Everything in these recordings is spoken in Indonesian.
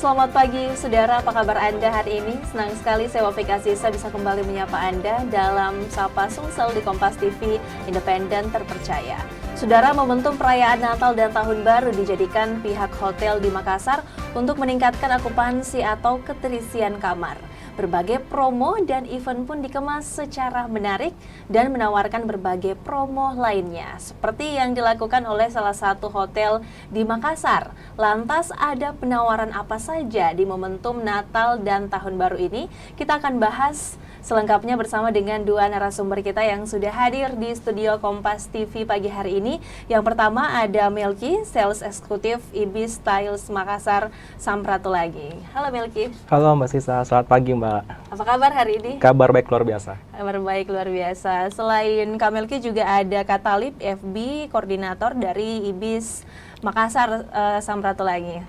selamat pagi saudara, apa kabar Anda hari ini? Senang sekali saya Wafika Sisa bisa kembali menyapa Anda dalam Sapa Sumsel di Kompas TV, independen terpercaya. Saudara, momentum perayaan Natal dan Tahun Baru dijadikan pihak hotel di Makassar untuk meningkatkan okupansi atau keterisian kamar. Berbagai promo dan event pun dikemas secara menarik dan menawarkan berbagai promo lainnya, seperti yang dilakukan oleh salah satu hotel di Makassar. Lantas ada penawaran apa saja di momentum Natal dan Tahun Baru ini? Kita akan bahas selengkapnya bersama dengan dua narasumber kita yang sudah hadir di studio Kompas TV pagi hari ini. Yang pertama ada Melki, Sales Eksekutif Ibis Styles Makassar Samratulagi. Halo Melki. Halo Mbak Sisa, selamat pagi Mbak. Apa kabar hari ini? Kabar baik luar biasa. Kabar baik luar biasa. Selain Kak Melki juga ada Kak Talib, FB, koordinator dari Ibis Makassar Samratulagi.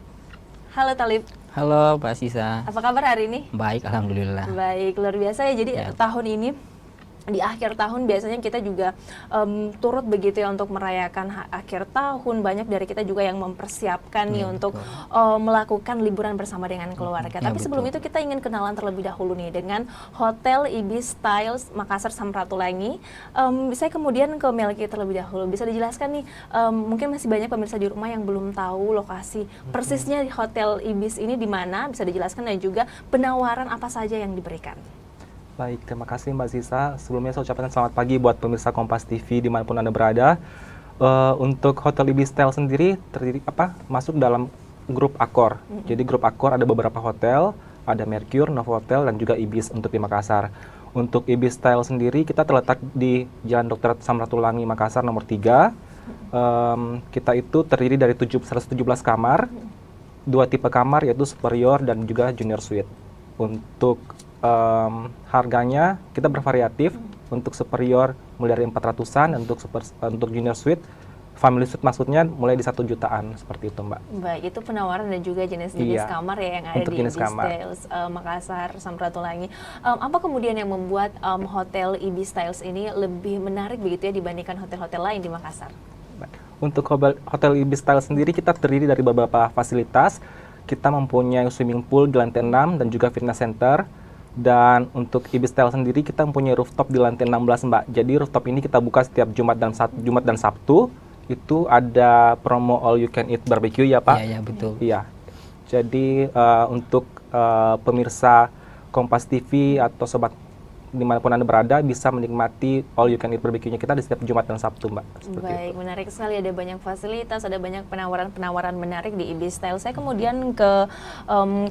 Halo Talib. Halo Mbak Sisa. Apa kabar hari ini? Baik, alhamdulillah. Baik, luar biasa ya. Jadi tahun ini di akhir tahun biasanya kita juga turut begitu ya untuk merayakan akhir tahun. Banyak dari kita juga yang mempersiapkan nih untuk melakukan liburan bersama dengan keluarga. Tapi sebelum itu kita ingin kenalan terlebih dahulu nih dengan Hotel Ibis Styles Makassar Samratulangi. Saya kemudian ke Melki terlebih dahulu. Bisa dijelaskan nih, mungkin masih banyak pemirsa di rumah yang belum tahu lokasi persisnya di Hotel Ibis ini di mana. Bisa dijelaskan dan juga penawaran apa saja yang diberikan. Baik, terima kasih Mbak Sisa. Sebelumnya saya ucapkan selamat pagi buat pemirsa Kompas TV dimanapun Anda berada. Untuk Hotel Ibis Style sendiri masuk dalam grup Accor. Jadi grup Accor ada beberapa hotel, ada Mercure, Novotel, dan juga Ibis untuk di Makassar. Untuk Ibis Style sendiri kita terletak di Jalan Dr. Samratulangi Makassar nomor 3. Kita itu terdiri dari 117 kamar, 2 tipe kamar yaitu superior dan juga junior suite. Untuk harganya kita bervariatif. Untuk superior mulai dari 400-an, untuk junior suite, family suite maksudnya mulai di 1 jutaan seperti itu Mbak. Baik, itu penawaran dan juga jenis-jenis kamar ya yang ada untuk di Ibis Styles Makassar Samratulangi. Apa kemudian yang membuat Hotel Ibis Styles ini lebih menarik begitu ya dibandingkan hotel-hotel lain di Makassar? Untuk Hotel Ibis Styles sendiri kita terdiri dari beberapa fasilitas. Kita mempunyai swimming pool di lantai 6 dan juga fitness center. Dan untuk Ibis Style sendiri kita mempunyai rooftop di lantai 16 Mbak. Jadi rooftop ini kita buka setiap Jumat dan Sabtu. Itu ada promo all you can eat barbecue ya Pak? Iya, betul. Iya. Jadi untuk pemirsa Kompas TV atau sobat dimanapun Anda berada bisa menikmati all you can eat barbecue-nya kita di setiap Jumat dan Sabtu Mbak. Baik, menarik sekali, ada banyak fasilitas, ada banyak penawaran-penawaran menarik di Ibis Style. Saya kemudian ke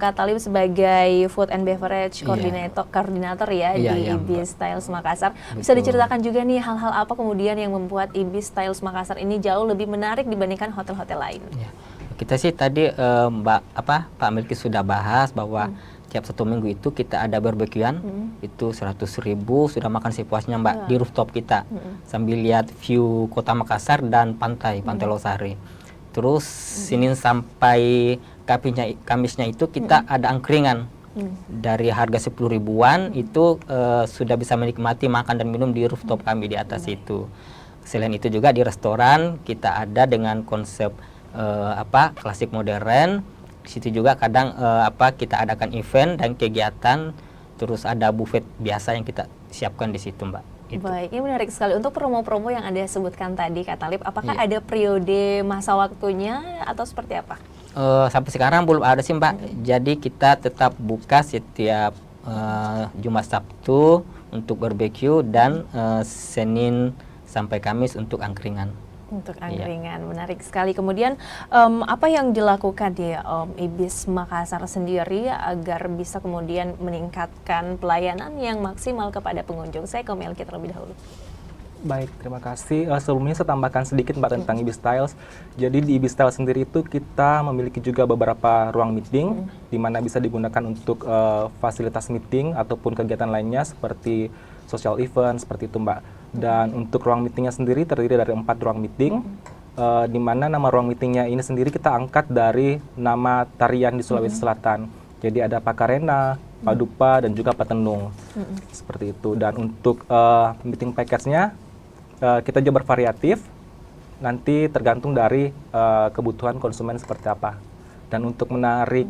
Kak Talib sebagai food and beverage koordinator ya di Ibis Styles Makassar. Bisa diceritakan juga nih hal-hal apa kemudian yang membuat Ibis Styles Makassar ini jauh lebih menarik dibandingkan hotel-hotel lain? Ya. Kita sih tadi Pak Melki sudah bahas bahwa tiap 1 minggu itu kita ada barbekyuan, itu 100.000 sudah makan sepuasnya Mbak di rooftop kita, sambil lihat view kota Makassar dan pantai Losari. Terus Senin sampai Kamisnya itu kita ada angkringan dari harga 10 ribuan itu sudah bisa menikmati makan dan minum di rooftop kami di atas itu. Selain itu juga di restoran kita ada dengan konsep klasik modern. Di situ juga kadang kita adakan event dan kegiatan, terus ada buffet biasa yang kita siapkan di situ Mbak. Itu. Baik, ini menarik sekali. Untuk promo-promo yang Anda sebutkan tadi Kak Talib, apakah ada periode masa waktunya atau seperti apa? Sampai sekarang belum ada sih Mbak. Jadi kita tetap buka setiap Jumat Sabtu untuk barbecue dan Senin sampai Kamis untuk angkringan. Untuk angkringan, menarik sekali. Kemudian apa yang dilakukan di Ibis Makassar sendiri agar bisa kemudian meningkatkan pelayanan yang maksimal kepada pengunjung? Saya ke Melki terlebih dahulu. Baik, terima kasih. Sebelumnya saya tambahkan sedikit Mbak tentang Ibis Styles. Jadi di Ibis Styles sendiri itu kita memiliki juga beberapa ruang meeting di mana bisa digunakan untuk fasilitas meeting ataupun kegiatan lainnya seperti social event seperti itu Mbak. Dan untuk ruang meetingnya sendiri terdiri dari 4 ruang meeting, di mana nama ruang meetingnya ini sendiri kita angkat dari nama tarian di Sulawesi Selatan. Jadi ada Pakarena, Padupa, dan juga Patenung, seperti itu. Dan untuk meeting package-nya kita juga bervariatif, nanti tergantung dari kebutuhan konsumen seperti apa. Dan untuk menarik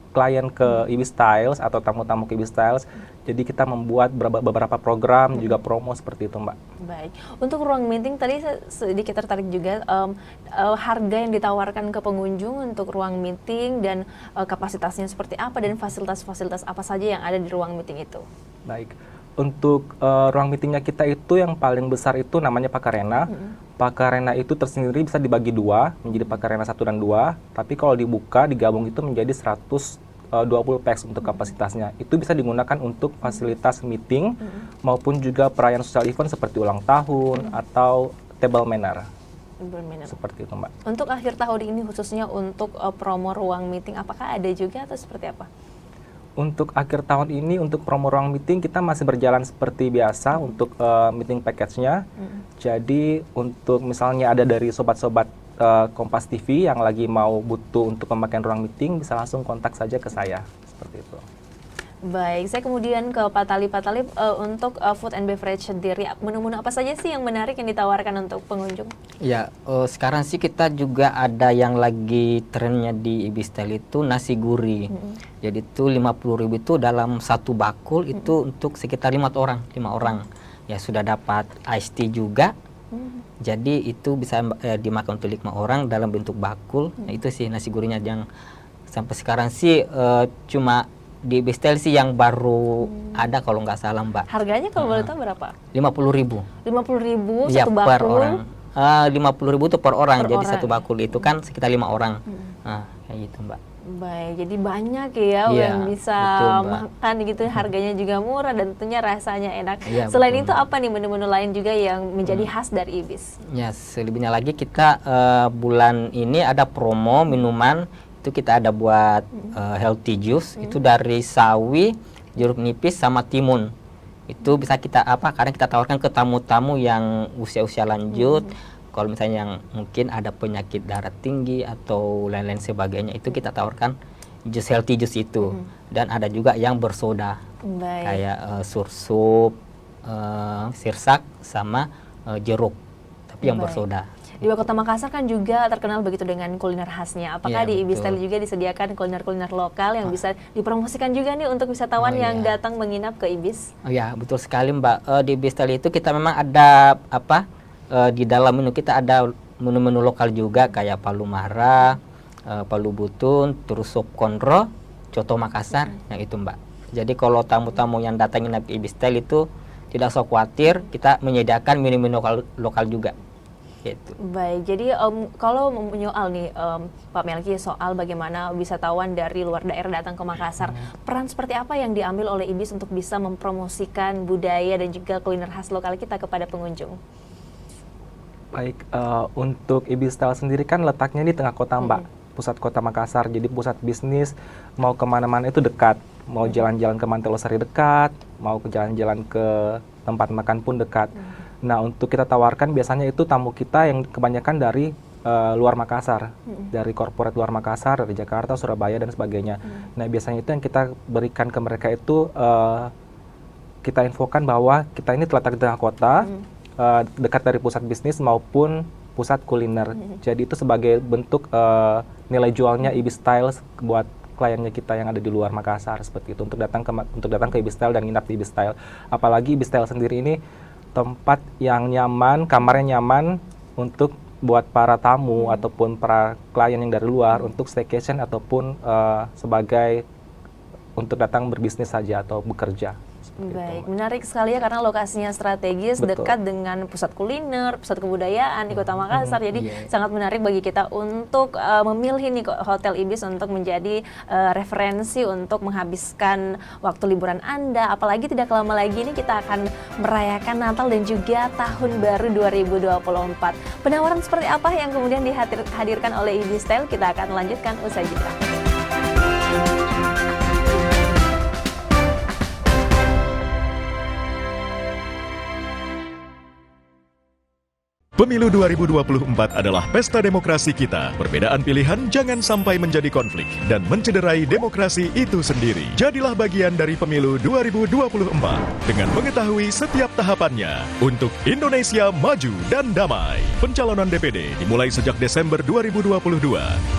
klien ke Ibis Styles atau tamu-tamu ke Ibis Styles, jadi kita membuat beberapa program juga promo seperti itu, Mbak. Baik, untuk ruang meeting tadi saya sedikit tertarik juga harga yang ditawarkan ke pengunjung untuk ruang meeting dan kapasitasnya seperti apa dan fasilitas-fasilitas apa saja yang ada di ruang meeting itu. Baik, untuk ruang meetingnya kita itu yang paling besar itu namanya Pakarena. Pakarena itu tersendiri bisa dibagi dua, menjadi Pakarena 1 dan 2, tapi kalau dibuka, digabung itu menjadi 120 pax untuk kapasitasnya. Itu bisa digunakan untuk fasilitas meeting maupun juga perayaan social event seperti ulang tahun atau table manner. Seperti itu, Mbak. Untuk akhir tahun ini khususnya untuk promo ruang meeting, apakah ada juga atau seperti apa? Untuk akhir tahun ini, untuk promo ruang meeting, kita masih berjalan seperti biasa untuk meeting package-nya. Jadi, untuk misalnya ada dari sobat-sobat Kompas TV yang lagi mau butuh untuk pemakaian ruang meeting, bisa langsung kontak saja ke saya. Seperti itu. Baik, saya kemudian ke Pak Talib. Pak Talib, untuk food and beverage sendiri, menu-menu apa saja sih yang menarik yang ditawarkan untuk pengunjung? Ya, sekarang sih kita juga ada yang lagi trennya di Ibis Style itu nasi gurih. Jadi itu 50.000 itu dalam satu bakul itu untuk sekitar 5 orang. Ya sudah dapat iced tea juga. Jadi itu bisa dimakan untuk 5 orang dalam bentuk bakul. Nah, itu sih nasi gurihnya yang sampai sekarang sih cuma di Ibis Style sih yang baru ada kalau nggak salah, Mbak. Harganya kalau boleh tahu berapa? 50.000. 50.000 Ya, satu per bakul. orang. 50.000 itu per orang. Per Jadi orang. satu bakul itu kan sekitar 5 orang. Nah, kayak gitu, Mbak. Baik, jadi banyak ya Iya, yang bisa betul, Mbak. makan gitu, harganya juga murah dan tentunya rasanya enak. Iya, Selain betul, itu Mbak. apa nih menu-menu lain juga yang menjadi khas dari Ibis? Ya, selebihnya lagi kita bulan ini ada promo minuman. Itu kita ada buat healthy juice. Itu dari sawi, jeruk nipis, sama timun. Itu bisa kita karena kita tawarkan ke tamu-tamu yang usia-usia lanjut. Kalau misalnya yang mungkin ada penyakit darah tinggi atau lain-lain sebagainya, itu kita tawarkan jus healthy juice itu. Dan ada juga yang bersoda, Baik. kayak sursub, sirsak, sama jeruk, tapi yang Baik. bersoda. Di Kota Makassar kan juga terkenal begitu dengan kuliner khasnya. Apakah Iya, di Ibis betul. Style juga disediakan kuliner-kuliner lokal yang bisa dipromosikan juga nih untuk wisatawan Oh, yang iya. datang menginap ke Ibis? Oh ya, betul sekali, Mbak. Di Bistal itu kita memang ada di dalam menu kita ada menu-menu lokal juga kayak palu mara, palu butun, terus sop konro, coto Makassar, yang itu, Mbak. Jadi kalau tamu-tamu yang datang nginap ke Bistal itu tidak usah khawatir, kita menyediakan menu-menu lokal juga. Gitu. Baik, jadi kalau menyoal nih Pak Melki soal bagaimana wisatawan dari luar daerah datang ke Makassar, peran seperti apa yang diambil oleh Ibis untuk bisa mempromosikan budaya dan juga kuliner khas lokal kita kepada pengunjung? Baik, untuk Ibis Style sendiri kan letaknya di tengah kota, Mbak. Pusat kota Makassar, jadi pusat bisnis, mau kemana-mana itu dekat. Mau jalan-jalan ke Mantelosari dekat, mau ke jalan-jalan ke tempat makan pun dekat. Nah, untuk kita tawarkan biasanya itu tamu kita yang kebanyakan dari luar Makassar, dari korporat luar Makassar, dari Jakarta, Surabaya, dan sebagainya. Nah, biasanya itu yang kita berikan ke mereka itu, kita infokan bahwa kita ini terletak di tengah kota, dekat dari pusat bisnis maupun pusat kuliner. Jadi itu sebagai bentuk nilai jualnya Ibis Style buat kliennya kita yang ada di luar Makassar, seperti itu, untuk datang ke Ibis Style dan nginap di Ibis Style. Apalagi Ibis Style sendiri ini tempat yang nyaman, kamarnya nyaman untuk buat para tamu ataupun para klien yang dari luar untuk staycation ataupun sebagai untuk datang berbisnis saja atau bekerja. Baik, menarik sekali ya karena lokasinya strategis, Betul. dekat dengan pusat kuliner, pusat kebudayaan di Kota Makassar. Jadi Iya. sangat menarik bagi kita untuk memilih nih Hotel Ibis untuk menjadi referensi untuk menghabiskan waktu liburan Anda. Apalagi tidak lama lagi ini kita akan merayakan Natal dan juga Tahun Baru 2024. Penawaran seperti apa yang kemudian dihadirkan oleh Ibis Style? Kita akan lanjutkan usai jeda. Pemilu 2024 adalah pesta demokrasi kita. Perbedaan pilihan jangan sampai menjadi konflik dan mencederai demokrasi itu sendiri. Jadilah bagian dari Pemilu 2024 dengan mengetahui setiap tahapannya untuk Indonesia maju dan damai. Pencalonan DPD dimulai sejak Desember 2022,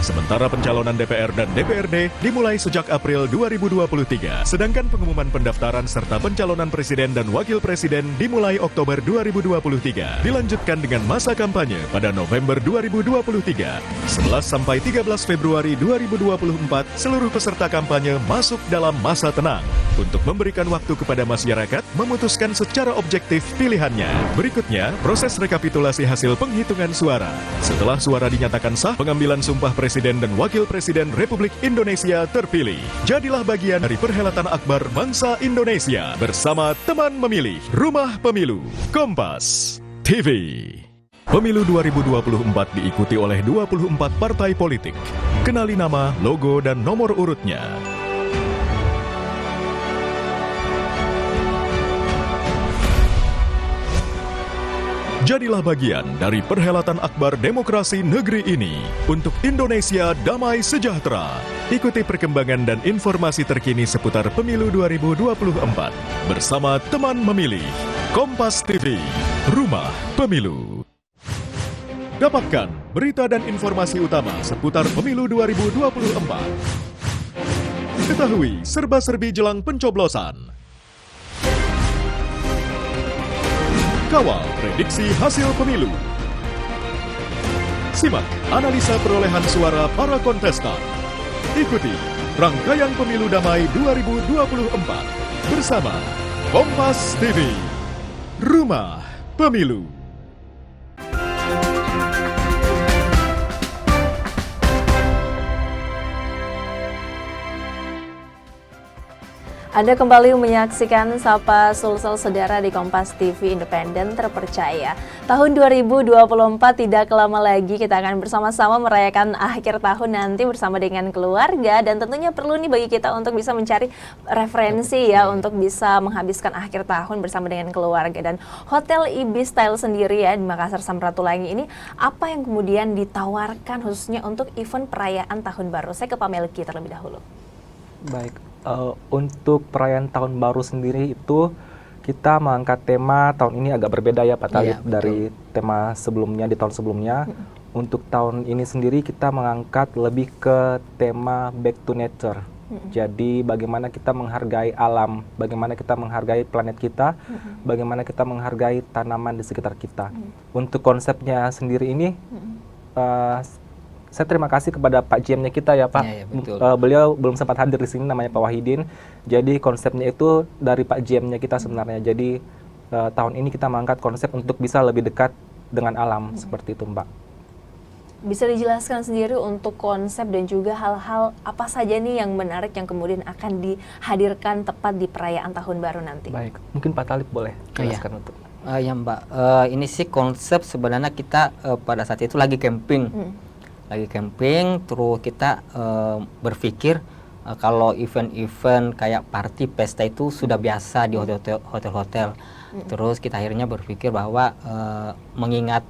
sementara pencalonan DPR dan DPRD dimulai sejak April 2023. Sedangkan pengumuman pendaftaran serta pencalonan presiden dan wakil presiden dimulai Oktober 2023. Dilanjutkan dengan masa kampanye pada November 2023. 11 sampai 13 Februari 2024, seluruh peserta kampanye masuk dalam masa tenang untuk memberikan waktu kepada masyarakat memutuskan secara objektif pilihannya. Berikutnya, proses rekapitulasi hasil penghitungan suara. Setelah suara dinyatakan sah, pengambilan sumpah Presiden dan Wakil Presiden Republik Indonesia terpilih. Jadilah bagian dari perhelatan akbar bangsa Indonesia bersama teman memilih Rumah Pemilu Kompas TV. Pemilu 2024 diikuti oleh 24 partai politik. Kenali nama, logo, dan nomor urutnya. Jadilah bagian dari perhelatan akbar demokrasi negeri ini untuk Indonesia damai sejahtera. Ikuti perkembangan dan informasi terkini seputar Pemilu 2024 bersama teman memilih Kompas TV, Rumah Pemilu. Dapatkan berita dan informasi utama seputar Pemilu 2024. Ketahui serba-serbi jelang pencoblosan. Kawal prediksi hasil pemilu. Simak analisa perolehan suara para kontestan. Ikuti rangkaian Pemilu Damai 2024 bersama Kompas TV, Rumah Pemilu. Anda kembali menyaksikan Sapa Sulsel Saudara di Kompas TV Independen Terpercaya. Tahun 2024 tidak lama lagi kita akan bersama-sama merayakan akhir tahun nanti bersama dengan keluarga, dan tentunya perlu nih bagi kita untuk bisa mencari referensi ya untuk bisa menghabiskan akhir tahun bersama dengan keluarga. Dan Hotel Ibis Style sendiri ya di Makassar Samratulangi ini apa yang kemudian ditawarkan khususnya untuk event perayaan tahun baru? Saya ke Pak Melki terlebih dahulu. Baik, untuk perayaan tahun baru sendiri itu kita mengangkat tema tahun ini agak berbeda ya Pak Talib dari tema sebelumnya di tahun sebelumnya. Untuk tahun ini sendiri kita mengangkat lebih ke tema back to nature. Jadi bagaimana kita menghargai alam, bagaimana kita menghargai planet kita, bagaimana kita menghargai tanaman di sekitar kita. Untuk konsepnya sendiri ini saya terima kasih kepada Pak GM-nya kita ya Pak. Ya, betul. Beliau belum sempat hadir di sini, namanya Pak Wahidin. Jadi konsepnya itu dari Pak GM-nya kita sebenarnya. Jadi tahun ini kita mengangkat konsep untuk bisa lebih dekat dengan alam seperti itu Mbak. Bisa dijelaskan sendiri untuk konsep dan juga hal-hal apa saja nih yang menarik yang kemudian akan dihadirkan tepat di perayaan tahun baru nanti? Baik, mungkin Pak Talib boleh jelaskan untuk. Ya Mbak, ini sih konsep sebenarnya kita pada saat itu lagi camping. Terus kita berpikir kalau event-event kayak party pesta itu sudah biasa di hotel-hotel. Terus kita akhirnya berpikir bahwa mengingat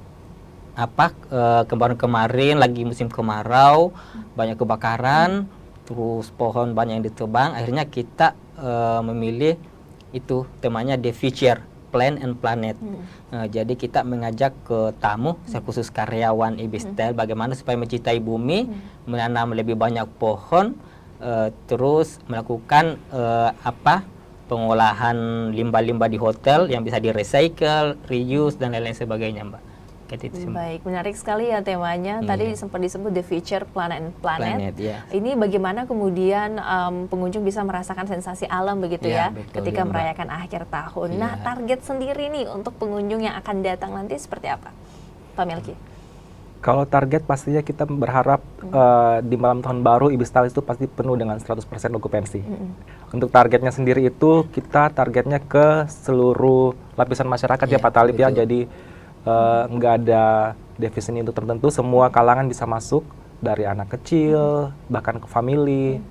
kemarin lagi musim kemarau, banyak kebakaran, terus pohon banyak yang ditebang, akhirnya kita memilih itu temanya The Future Plan and Planet. Jadi kita mengajak ke tamu, khusus karyawan Ibis Style, bagaimana supaya mencintai bumi, menanam lebih banyak pohon, terus melakukan pengolahan limbah-limbah di hotel yang bisa di-recycle, reuse, dan lain-lain sebagainya, Mbak. Baik, menarik sekali ya temanya. Tadi sempat disebut The Future Planet. Ini bagaimana kemudian pengunjung bisa merasakan sensasi alam begitu ya ketika merayakan akhir tahun. Nah, target sendiri nih untuk pengunjung yang akan datang nanti seperti apa, Pak Melki? Kalau target pastinya kita berharap di malam tahun baru Ibis Style itu pasti penuh dengan 100% okupansi. Untuk targetnya sendiri itu kita targetnya ke seluruh lapisan masyarakat ya Pak Talib ya. Jadi nggak ada definisi untuk tertentu, semua kalangan bisa masuk dari anak kecil bahkan ke family.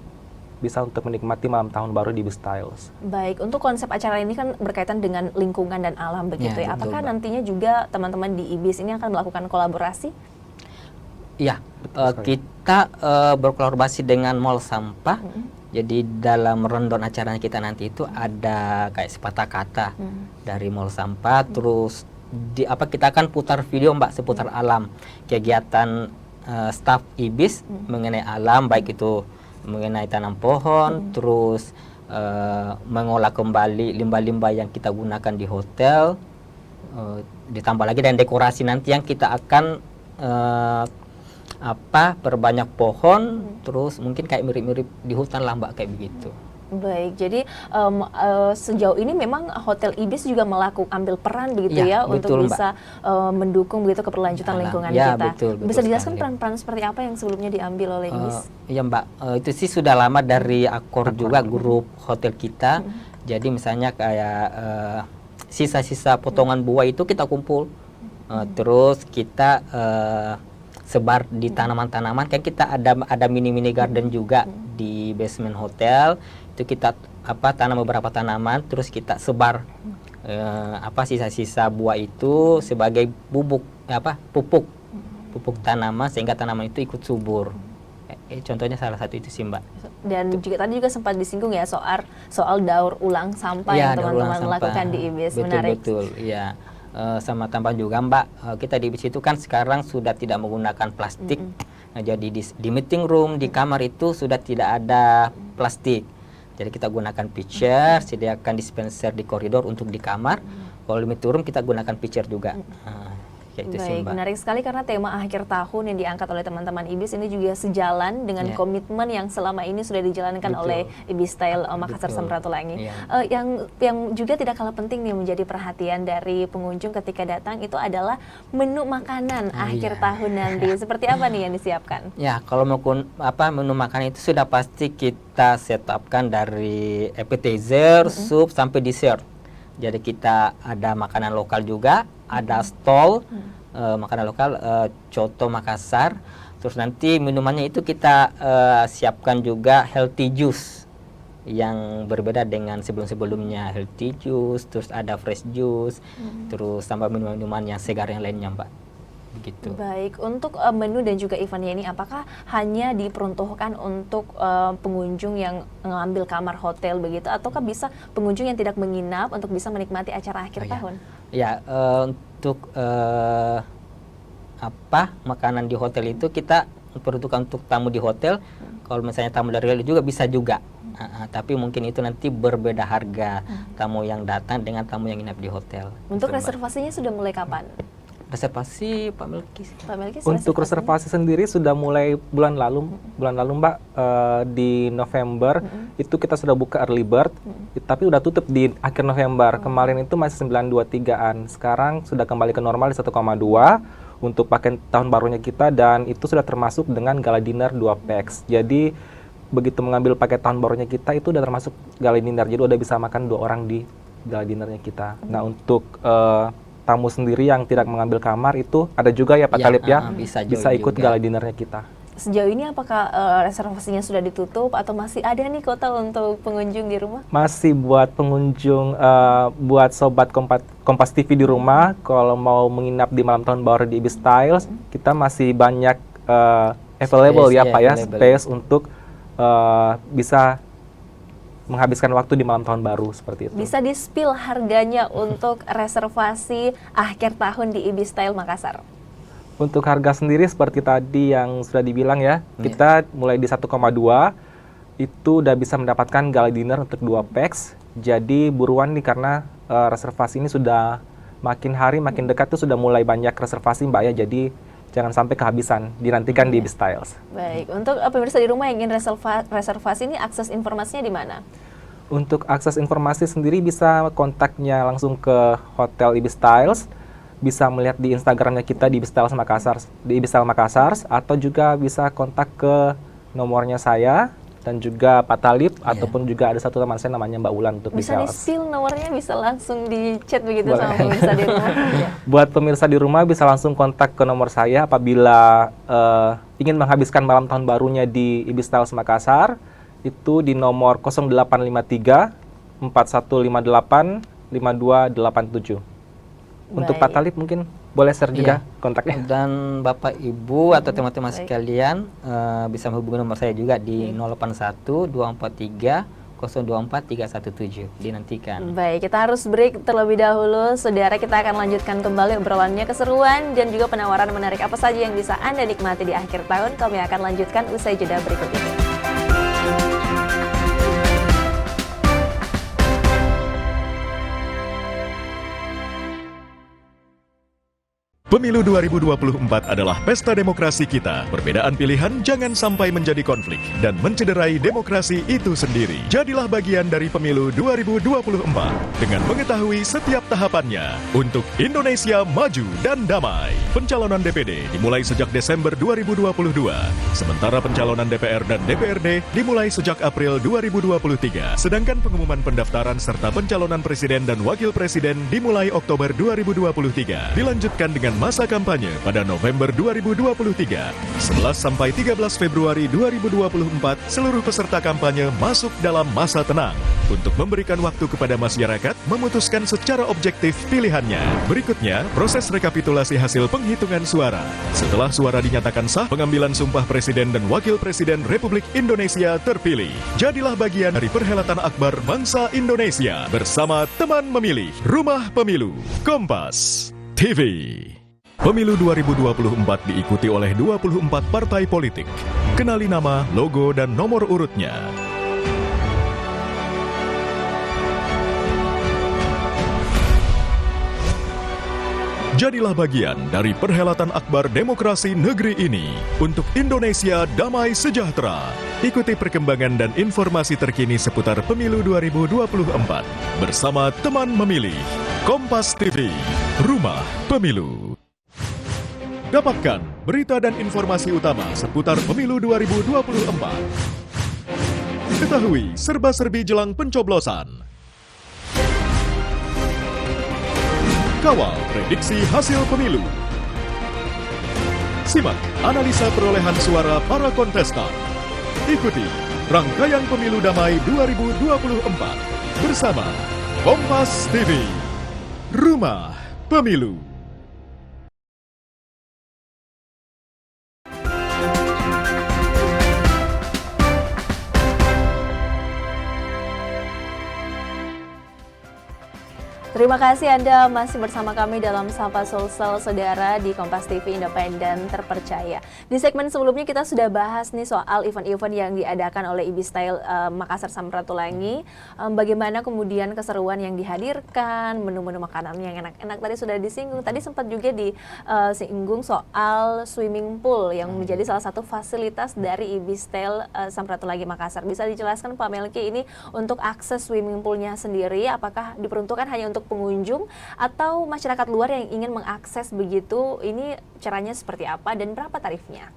bisa untuk menikmati malam tahun baru di Ibis Styles. Baik, untuk konsep acara ini kan berkaitan dengan lingkungan dan alam begitu ya. betul, Apakah Mbak. nantinya juga teman-teman di Ibis ini akan melakukan kolaborasi? Iya, sekali. kita berkolaborasi dengan Mall Sampah. Jadi dalam rundown acaranya kita nanti itu ada kayak sepatah kata dari Mall Sampah. Terus kita akan putar video Mbak seputar alam, kegiatan staf Ibis mengenai alam, baik itu mengenai tanam pohon, terus mengolah kembali limbah-limbah yang kita gunakan di hotel, ditambah lagi dan dekorasi nanti yang kita akan perbanyak pohon, terus mungkin kayak mirip-mirip di hutan lah Mbak, kayak begitu. Baik, jadi sejauh ini memang Hotel Ibis juga ambil peran begitu ya untuk betul, bisa mendukung begitu keberlanjutan Alam. lingkungan Ya, kita. betul Bisa dijelaskan sekali. peran-peran seperti apa yang sebelumnya diambil oleh Ibis? Iya Mbak, itu sih sudah lama dari Akor juga grup hotel kita. Jadi misalnya kayak sisa-sisa potongan buah itu kita kumpul, terus kita sebar di tanaman-tanaman. Kan kita ada mini garden juga di basement hotel. Itu kita tanam beberapa tanaman, terus kita sebar sisa-sisa buah itu sebagai pupuk tanaman, sehingga tanaman itu ikut subur. Contohnya salah satu itu sih Mbak. Dan juga tadi juga sempat disinggung ya soal daur ulang sampah Ya, yang daur teman-teman ulang lakukan sampah. di Ibis. Menarik. Betul, iya. Sama tambah juga Mbak, kita di Ibis itu kan sekarang sudah tidak menggunakan plastik. Nah, jadi di meeting room, di kamar itu sudah tidak ada plastik. Jadi kita gunakan pitcher, sediakan dispenser di koridor untuk di kamar. Kalau di meeting room kita gunakan pitcher juga. Kayak itu sih Baik, Mbak. menarik sekali karena tema akhir tahun yang diangkat oleh teman-teman Ibis ini juga sejalan dengan Ya. komitmen yang selama ini sudah dijalankan Betul. oleh Ibis Style Makassar Betul. Samratulangi. Ya. Yang juga tidak kalah penting nih menjadi perhatian dari pengunjung ketika datang itu adalah menu makanan akhir iya. tahun nanti. Seperti apa nih yang disiapkan? Ya, kalau menu makan itu sudah pasti kita setupkan dari appetizer, sup sampai dessert. Jadi kita ada makanan lokal juga, ada stall makanan lokal, coto Makassar. Terus nanti minumannya itu kita siapkan juga healthy juice yang berbeda dengan sebelum-sebelumnya, healthy juice, terus ada fresh juice, terus tambah minuman-minuman yang segar yang lainnya Mbak. Begitu. Baik, untuk menu dan juga eventnya ini apakah hanya diperuntukkan untuk pengunjung yang mengambil kamar hotel begitu, ataukah bisa pengunjung yang tidak menginap untuk bisa menikmati acara akhir tahun? Ya, untuk makanan di hotel itu kita peruntukkan untuk tamu di hotel. Kalau misalnya tamu dari luar juga bisa juga. Tapi mungkin itu nanti berbeda harga tamu yang datang dengan tamu yang nginap di hotel. Untuk Gitu, Mbak. reservasinya sudah mulai kapan? Reservasi Pak Melkis. Pak Melkis, Untuk reservasi sendiri sudah mulai bulan lalu Mbak, di November itu kita sudah buka early bird, tapi udah tutup di akhir November. Kemarin itu masih 923-an, sekarang sudah kembali ke normal di 1,2 untuk paket tahun barunya kita, dan itu sudah termasuk dengan gala dinner 2 packs. Jadi begitu mengambil paket tahun barunya kita itu udah termasuk gala dinner, jadi udah bisa makan 2 orang di gala dinernya kita. Nah, untuk tamu sendiri yang tidak mengambil kamar itu ada juga ya Pak Talib ya, bisa ikut juga. gala dinernya kita. Sejauh ini apakah reservasinya sudah ditutup atau masih ada nih kota untuk pengunjung di rumah? Masih buat pengunjung, buat sobat Kompas TV di rumah, kalau mau menginap di malam tahun baru di Ibis Styles, kita masih banyak available Space, ya ya, Pak ya, available. space untuk bisa menghabiskan waktu di malam tahun baru seperti itu. Bisa di-spill harganya untuk reservasi akhir tahun di Ibis Style Makassar? Untuk harga sendiri seperti tadi yang sudah dibilang ya, kita mulai di 1,2 itu udah bisa mendapatkan gala dinner untuk 2 packs. Jadi buruan nih karena reservasi ini sudah makin hari makin dekat tuh sudah mulai banyak reservasi Mbak ya. Jadi jangan sampai kehabisan, dinantikan di Ibis Styles. Baik, untuk pemirsa di rumah yang ingin reservasi ini akses informasinya di mana? Untuk akses informasi sendiri bisa kontaknya langsung ke Hotel Ibis Styles, bisa melihat di Instagramnya kita di Ibis Styles Makassar, atau juga bisa kontak ke nomornya saya dan juga Pak Talib, ataupun juga ada satu teman saya namanya Mbak Ulan untuk Bisa di sales. di-spill nomornya, bisa langsung di chat begitu Boleh. sama pemirsa di rumah. Buat pemirsa di rumah bisa langsung kontak ke nomor saya apabila ingin menghabiskan malam tahun barunya di Ibis Styles Makassar. itu di nomor 0853 4158 5287. Untuk Pak Baik. Talib mungkin boleh share juga Iya. kontaknya. Dan Bapak Ibu atau teman-teman sekalian bisa menghubungi nomor saya juga di 081 243 024 317. Dinantikan. Baik, kita harus break terlebih dahulu. Saudara, kita akan lanjutkan kembali obrolannya, keseruan dan juga penawaran menarik apa saja yang bisa Anda nikmati di akhir tahun. Kami akan lanjutkan usai jeda berikut ini. Pemilu 2024 adalah pesta demokrasi kita. Perbedaan pilihan jangan sampai menjadi konflik dan mencederai demokrasi itu sendiri. Jadilah bagian dari Pemilu 2024 dengan mengetahui setiap tahapannya untuk Indonesia maju dan damai. Pencalonan DPD dimulai sejak Desember 2022, sementara pencalonan DPR dan DPRD dimulai sejak April 2023. Sedangkan pengumuman pendaftaran serta pencalonan presiden dan wakil presiden dimulai Oktober 2023. Dilanjutkan dengan masa kampanye pada November 2023. 11 sampai 13 Februari 2024, seluruh peserta kampanye masuk dalam masa tenang untuk memberikan waktu kepada masyarakat memutuskan secara objektif pilihannya. Berikutnya, proses rekapitulasi hasil penghitungan suara. Setelah suara dinyatakan sah, pengambilan sumpah Presiden dan Wakil Presiden Republik Indonesia terpilih. Jadilah bagian dari perhelatan akbar bangsa Indonesia bersama teman memilih Rumah Pemilu Kompas TV. Pemilu 2024 diikuti oleh 24 partai politik. Kenali nama, logo, dan nomor urutnya. Jadilah bagian dari perhelatan akbar demokrasi negeri ini untuk Indonesia damai sejahtera. Ikuti perkembangan dan informasi terkini seputar Pemilu 2024 bersama teman memilih Kompas TV, Rumah Pemilu. Dapatkan berita dan informasi utama seputar Pemilu 2024. Ketahui serba-serbi jelang pencoblosan. Kawal prediksi hasil pemilu. Simak analisa perolehan suara para kontestan. Ikuti rangkaian Pemilu Damai 2024 bersama Kompas TV, Rumah Pemilu. Terima kasih Anda masih bersama kami dalam Sapa Sulsel Saudara di Kompas TV Independen Terpercaya. Di segmen sebelumnya kita sudah bahas nih soal event-event yang diadakan oleh IB Style Makassar Samratulangi. Bagaimana kemudian keseruan yang dihadirkan, menu-menu makanan yang enak-enak tadi sudah disinggung. Tadi sempat juga disinggung soal swimming pool yang menjadi salah satu fasilitas dari IB Style Samratulangi Makassar. Bisa dijelaskan Pak Melki, ini untuk akses swimming poolnya sendiri apakah diperuntukkan hanya untuk pengunjung atau masyarakat luar yang ingin mengakses begitu, ini caranya seperti apa dan berapa tarifnya?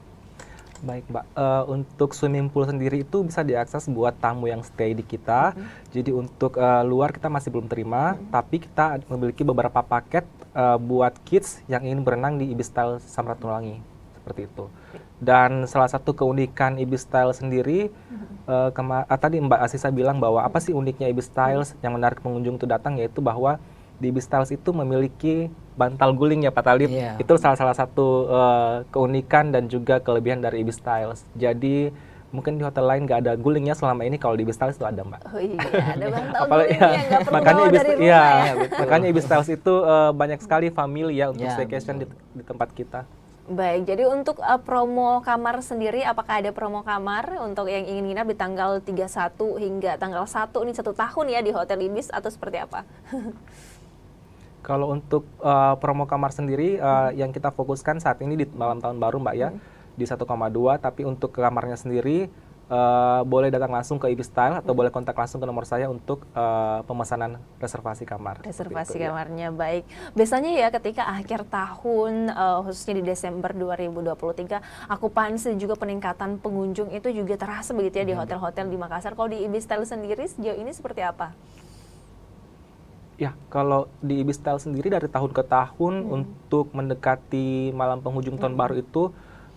Baik Mbak, untuk swimming pool sendiri itu bisa diakses buat tamu yang stay di kita. Jadi untuk luar kita masih belum terima, tapi kita memiliki beberapa paket buat kids yang ingin berenang di IB Style Samratulangi, seperti itu. Dan salah satu keunikan IB Style sendiri, tadi Mbak Asisa bilang bahwa apa sih uniknya IB Style yang menarik pengunjung itu datang, yaitu bahwa di IB Style itu memiliki bantal guling ya Pak Talib. Yeah. Itu salah satu keunikan dan juga kelebihan dari IB Style. Jadi mungkin di hotel lain nggak ada gulingnya, selama ini kalau di IB Style itu ada Mbak. Oh iya, ada bantal Apalagi gulingnya, nggak perlu makanya bawa IB dari rumah ya. makanya IB Style itu banyak sekali family ya untuk Ya, staycation di tempat kita. Baik, jadi untuk promo kamar sendiri, apakah ada promo kamar untuk yang ingin nginap di tanggal 31 hingga tanggal 1, ini 1 tahun ya di Hotel Ibis atau seperti apa? Kalau untuk promo kamar sendiri yang kita fokuskan saat ini di malam tahun baru Mbak ya, di 1,2, tapi untuk kamarnya sendiri boleh datang langsung ke IB Style atau boleh kontak langsung ke nomor saya untuk pemesanan reservasi kamar. Reservasi Itu, kamarnya, baik. Biasanya ya ketika akhir tahun, khususnya di Desember 2023, akupansi juga peningkatan pengunjung itu juga terasa begitu ya di hotel-hotel di Makassar. Kalau di IB Style sendiri sejauh ini seperti apa? Ya, kalau di IB Style sendiri dari tahun ke tahun untuk mendekati malam penghujung tahun baru itu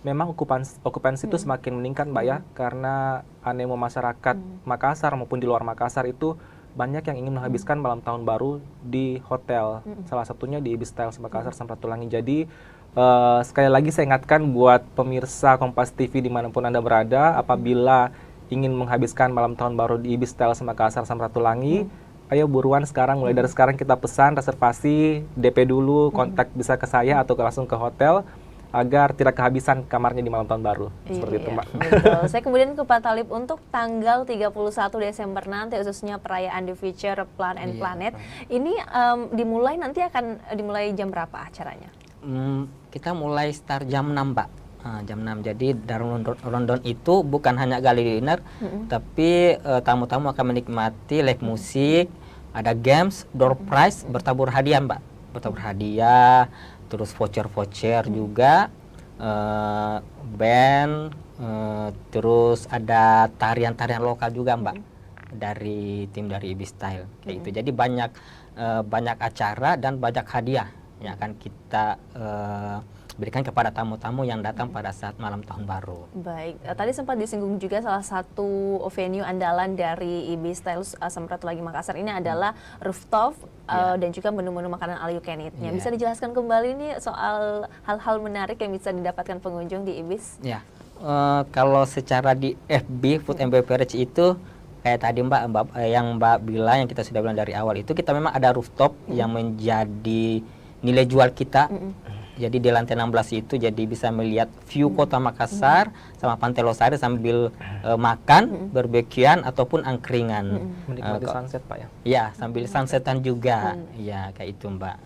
memang okupansi itu semakin meningkat Mbak ya, karena animo masyarakat Makassar maupun di luar Makassar itu banyak yang ingin menghabiskan malam tahun baru di hotel, salah satunya di Ibis Styles Makassar Samratulangi. Jadi sekali lagi saya ingatkan buat pemirsa Kompas TV dimanapun Anda berada, apabila ingin menghabiskan malam tahun baru di Ibis Styles Makassar Samratulangi, ayo buruan sekarang, mulai dari sekarang kita pesan reservasi, DP dulu, kontak bisa ke saya atau langsung ke hotel, agar tidak kehabisan kamarnya di malam tahun baru. Seperti itu, Mbak. Betul. Saya kemudian ke Pak Talib untuk tanggal 31 Desember nanti, khususnya perayaan The Future Plan and Planet. Ini dimulai nanti akan dimulai jam berapa acaranya? Kita mulai start jam 6, Mbak. Jam 6. Jadi dari rundown itu bukan hanya gali dinner, tapi tamu-tamu akan menikmati live musik, ada games, door prize, bertabur hadiah, Mbak. Bertabur hadiah, terus voucher-voucher juga, band, terus ada tarian-tarian lokal juga Mbak, dari tim dari Ibis Style kayak gitu. Jadi banyak acara dan banyak hadiah yang akan kita berikan kepada tamu-tamu yang datang pada saat malam tahun baru. Baik, tadi sempat disinggung juga salah satu venue andalan dari Ibis Styles Samratulangi Makassar ini adalah rooftop dan juga menu-menu makanan all you can eat-nya. Bisa dijelaskan kembali nih soal hal-hal menarik yang bisa didapatkan pengunjung di Ibis? Ya, kalau secara di FB Food and Beverage itu kayak tadi Mbak bilang, yang kita sudah bilang dari awal itu, kita memang ada rooftop yang menjadi nilai jual kita. Jadi di lantai 16 itu jadi bisa melihat view kota Makassar sama Pantai Losari sambil makan, barbekyuan ataupun angkringan. Menikmati sunset Pak ya? Ya, sambil sunsetan juga. Ya, kayak itu Mbak.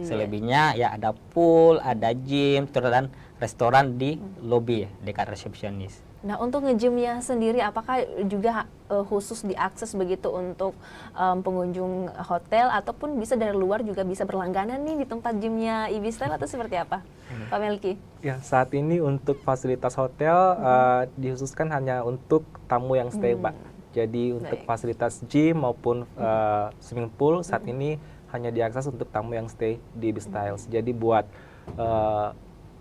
Selebihnya ya ada pool, ada gym, dan restoran di lobby dekat resepsionis. Nah, untuk nge-gymnya sendiri apakah juga khusus diakses begitu untuk pengunjung hotel, ataupun bisa dari luar juga bisa berlangganan nih di tempat gymnya Ibis Style, atau seperti apa, Pak Melki? Ya, saat ini untuk fasilitas hotel dikhususkan hanya untuk tamu yang stay, Mbak. Jadi untuk fasilitas gym maupun swimming pool saat ini hanya diakses untuk tamu yang stay di Ibis Styles. Jadi buat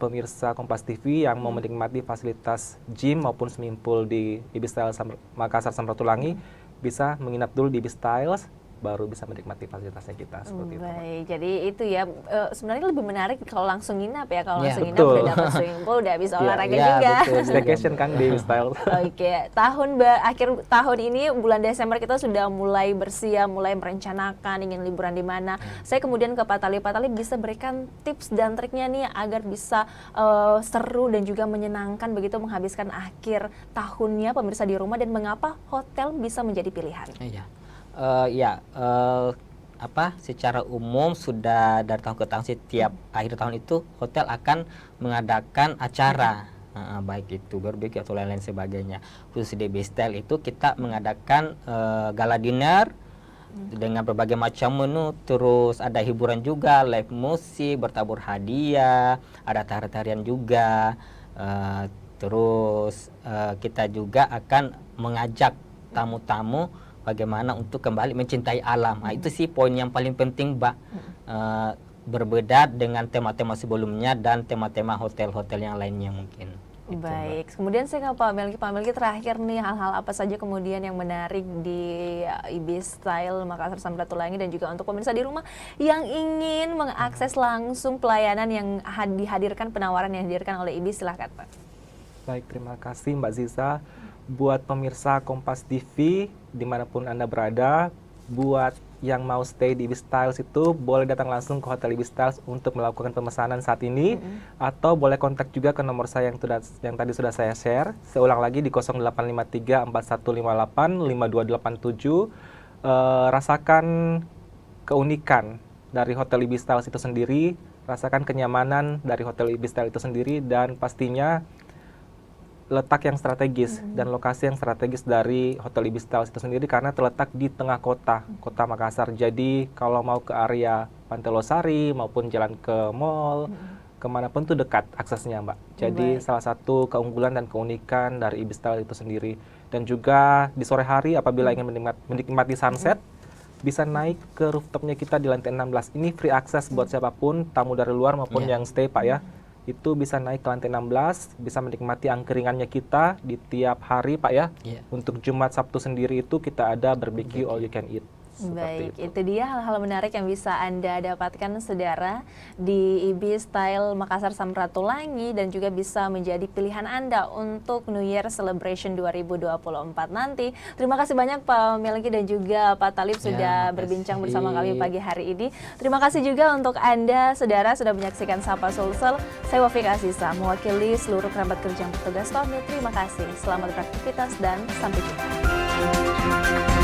pemirsa Kompas TV yang mau menikmati fasilitas gym maupun swimming pool di Ibis Styles Makassar Samratulangi, bisa menginap dulu di Ibis Styles, baru bisa menikmati fasilitasnya kita, seperti itu. Baik, jadi itu ya, sebenarnya lebih menarik kalau langsung nginap ya, kalau langsung nginap betul. udah dapat swimming pool, udah bisa olahraga juga. Staycation kan di Ibis Styles. Oke, akhir tahun ini bulan Desember kita sudah mulai bersiap, mulai merencanakan ingin liburan di mana. Saya kemudian ke Pak Talib bisa berikan tips dan triknya nih agar bisa seru dan juga menyenangkan begitu menghabiskan akhir tahunnya pemirsa di rumah, dan mengapa hotel bisa menjadi pilihan? Iya. Secara umum sudah dari tahun ke tahun, setiap akhir tahun itu hotel akan mengadakan acara, baik itu barbecue atau lain-lain sebagainya. Khusus di Ibis Style itu kita mengadakan gala dinner dengan berbagai macam menu, terus ada hiburan juga, live musik, bertabur hadiah, ada tarian-tarian juga, terus kita juga akan mengajak tamu-tamu bagaimana untuk kembali mencintai alam. Nah, itu sih poin yang paling penting, Mbak. Berbeda dengan tema-tema sebelumnya dan tema-tema hotel-hotel yang lainnya mungkin. Baik, kemudian saya ke Pak Melki terakhir nih, hal-hal apa saja kemudian yang menarik di Ibis Style Makassar Samratulangi, dan juga untuk pemirsa di rumah yang ingin mengakses langsung pelayanan yang dihadirkan, penawaran yang dihadirkan oleh Ibis, silakan Pak. Baik, terima kasih Mbak Ziza. Buat pemirsa Kompas TV dimanapun Anda berada, buat yang mau stay di Ibis Styles itu boleh datang langsung ke Hotel Ibis Styles untuk melakukan pemesanan saat ini, atau boleh kontak juga ke nomor saya yang tadi sudah saya share. Saya ulang lagi di 0853 4158 5287. Rasakan keunikan dari Hotel Ibis Styles itu sendiri, rasakan kenyamanan dari Hotel Ibis Styles itu sendiri, dan pastinya letak yang strategis dan lokasi yang strategis dari Hotel Ibis Styles itu sendiri, karena terletak di tengah kota Makassar. Jadi kalau mau ke area Pantai Losari maupun jalan ke mall, kemanapun tuh dekat aksesnya, Mbak. Jadi salah satu keunggulan dan keunikan dari Ibis Styles itu sendiri. Dan juga di sore hari apabila ingin menikmati sunset, bisa naik ke rooftopnya kita di lantai 16. Ini free access buat siapapun, tamu dari luar maupun yang stay, Pak ya. itu bisa naik ke lantai 16, bisa menikmati angkringannya kita di tiap hari Pak ya. Iya. Untuk Jumat Sabtu sendiri itu kita ada barbecue all you can eat. Baik, itu dia hal-hal menarik yang bisa Anda dapatkan saudara di IB Style Makassar Samratulangi dan juga bisa menjadi pilihan Anda untuk New Year Celebration 2024 nanti. Terima kasih banyak Pak Melki dan juga Pak Talib sudah berbincang bersama kami pagi hari ini. Terima kasih juga untuk Anda saudara sudah menyaksikan Sapa Sulsel. Saya Wafik Asisa mewakili seluruh kerabat kerja yang bertugas pamit. Terima kasih. Selamat beraktivitas dan sampai jumpa.